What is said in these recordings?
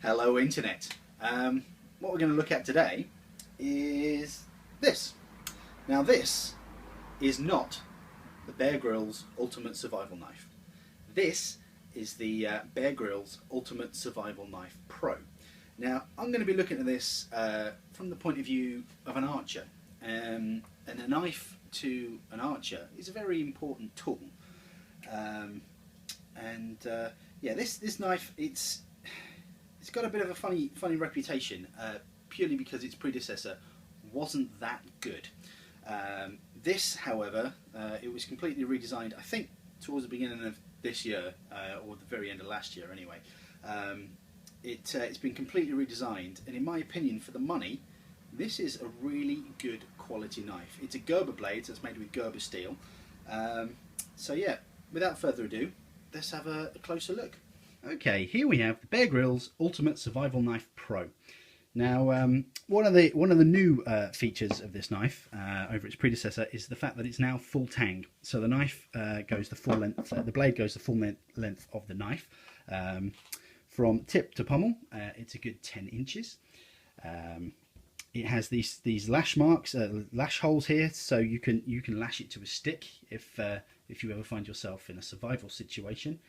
Hello Internet. What we're going to look at today is this. Now this is not the Bear Grylls Ultimate Survival Knife. This is the Bear Grylls Ultimate Survival Knife Pro. Now I'm going to be looking at this from the point of view of an archer, and a knife to an archer is a very important tool. Yeah, this knife, it's got a bit of a funny reputation, purely because its predecessor wasn't that good. This, however, it was completely redesigned, I think, towards the beginning of this year, or the very end of last year anyway. It's been completely redesigned, and in my opinion, for the money, this is a really good quality knife. It's a Gerber blade, so it's made with Gerber steel. So yeah, without further ado, let's have a closer look. Okay, here we have the Bear Grylls Ultimate Survival Knife Pro. Now, one of the new features of this knife over its predecessor is the fact that it's now full tang. So the knife goes the full length, the blade goes the full length of the knife, from tip to pommel. It's a good 10 inches. It has these lash marks, lash holes here, so you can lash it to a stick if you ever find yourself in a survival situation.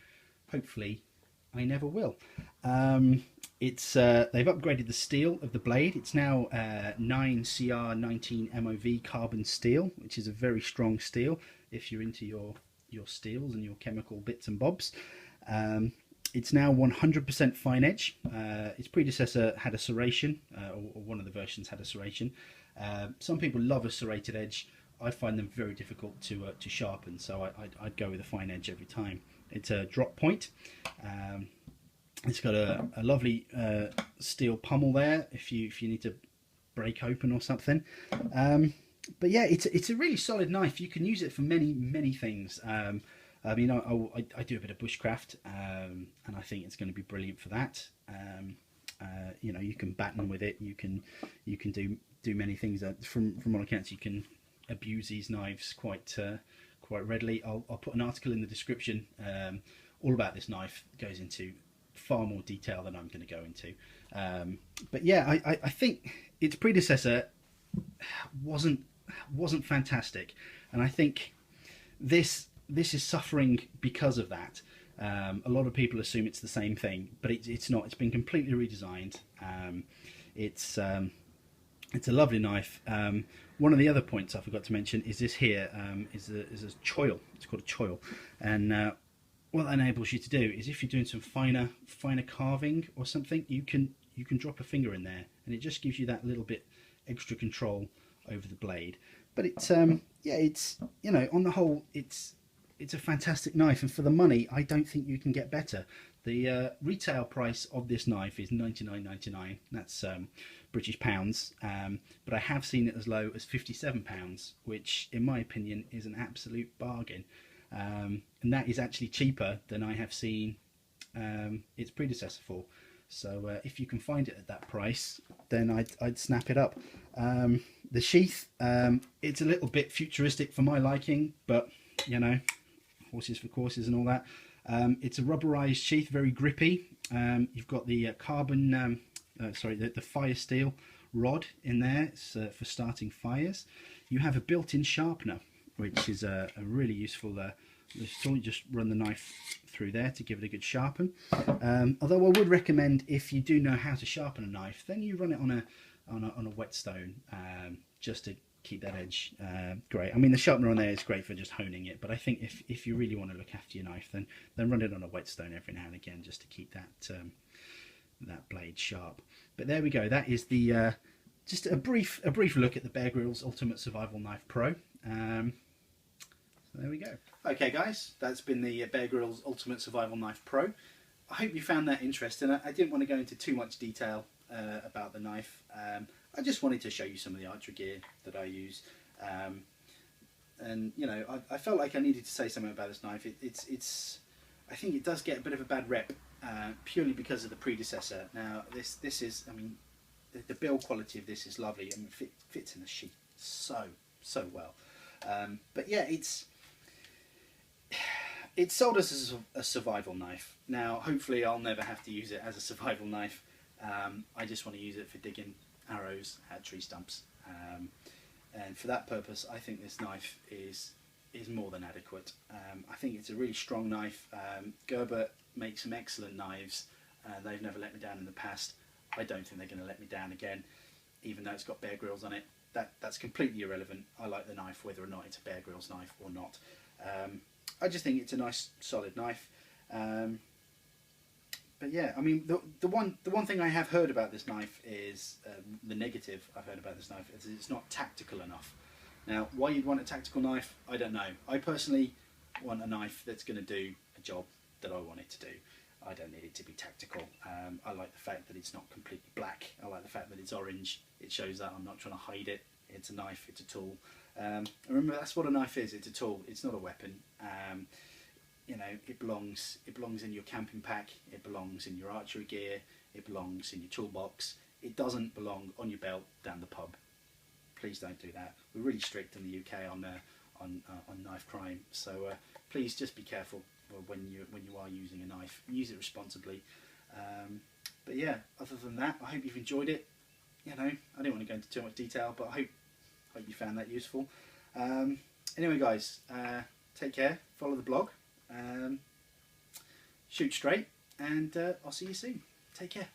Hopefully, I never will. They've upgraded the steel of the blade. It's now 9CR19 MOV carbon steel, which is a very strong steel if you're into your steels and your chemical bits and bobs. It's now 100% fine edge. Its predecessor had a serration, or one of the versions had a serration. Some people love a serrated edge. I find them very difficult to sharpen, so I'd go with a fine edge every time. It's a drop point. It's got a lovely steel pommel there if you need to break open or something. But yeah, it's a really solid knife. You can use it for many things. I mean, I do a bit of bushcraft, and I think it's going to be brilliant for that. You know, you can batten with it. You can do many things. From all accounts, you can abuse these knives quite readily. I'll put an article in the description all about this knife. It goes into far more detail than I'm going to go into. But yeah, I think its predecessor wasn't fantastic, and I think this is suffering because of that. A lot of people assume it's the same thing, but it's not. It's been completely redesigned. It's a lovely knife. One of the other points I forgot to mention is this here is a choil. It's called a choil, and what that enables you to do is if you're doing some finer carving or something, you can drop a finger in there, and it just gives you that little bit extra control over the blade. But it's yeah, it's, you know, on the whole, it's a fantastic knife, and for the money, I don't think you can get better. The retail price of this knife is £99.99. That's British pounds, but I have seen it as low as £57, which, in my opinion, is an absolute bargain. And that is actually cheaper than I have seen its predecessor for. So if you can find it at that price, then I'd snap it up. The sheath, it's a little bit futuristic for my liking, but you know, horses for courses and all that. It's a rubberized sheath, very grippy. You've got the carbon, the fire steel rod in there. It's for starting fires. You have a built-in sharpener, which is a really useful tool. You just run the knife through there to give it a good sharpen. Although I would recommend, if you do know how to sharpen a knife, then you run it on a whetstone, just to keep that edge great. I mean, the sharpener on there is great for just honing it, but I think if you really want to look after your knife, then run it on a whetstone every now and again, just to keep that blade sharp. But there we go. That is the just a brief look at the Bear Grylls Ultimate Survival Knife Pro. So there we go. Okay guys, that's been the Bear Grylls Ultimate Survival Knife Pro. I hope you found that interesting. I didn't want to go into too much detail about the knife. I just wanted to show you some of the archery gear that I use. And you know, I felt like I needed to say something about this knife. I think it does get a bit of a bad rep, purely because of the predecessor. Now this is, I mean, the build quality of this is lovely. I mean, it fits in the sheath so well. But yeah, it's sold as a survival knife. Now, hopefully I'll never have to use it as a survival knife. I just want to use it for digging arrows at tree stumps, and for that purpose I think this knife is more than adequate. I think it's a really strong knife. Gerber makes some excellent knives. They've never let me down in the past. I don't think they're going to let me down again, even though it's got Bear Grylls on it. That's completely irrelevant. I like the knife whether or not it's a Bear Grylls knife or not. I just think it's a nice solid knife. But yeah, I mean, the one thing I have heard about this knife is the negative I've heard about this knife is it's not tactical enough. Now, why you'd want a tactical knife, I don't know. I personally want a knife that's going to do a job that I want it to do. I don't need it to be tactical. I like the fact that it's not completely black. I like the fact that it's orange. It shows that I'm not trying to hide it. It's a knife, it's a tool. Remember, that's what a knife is. It's a tool. It's not a weapon. You know, it belongs in your camping pack. It belongs in your archery gear. It belongs in your toolbox. It doesn't belong on your belt down the pub. Please don't do that. We're really strict in the UK on knife crime. So please just be careful when you are using a knife. Use it responsibly. But yeah, other than that, I hope you've enjoyed it. You know, I don't want to go into too much detail, but I hope you found that useful. Anyway, guys, take care. Follow the blog. Shoot straight, and I'll see you soon. Take care.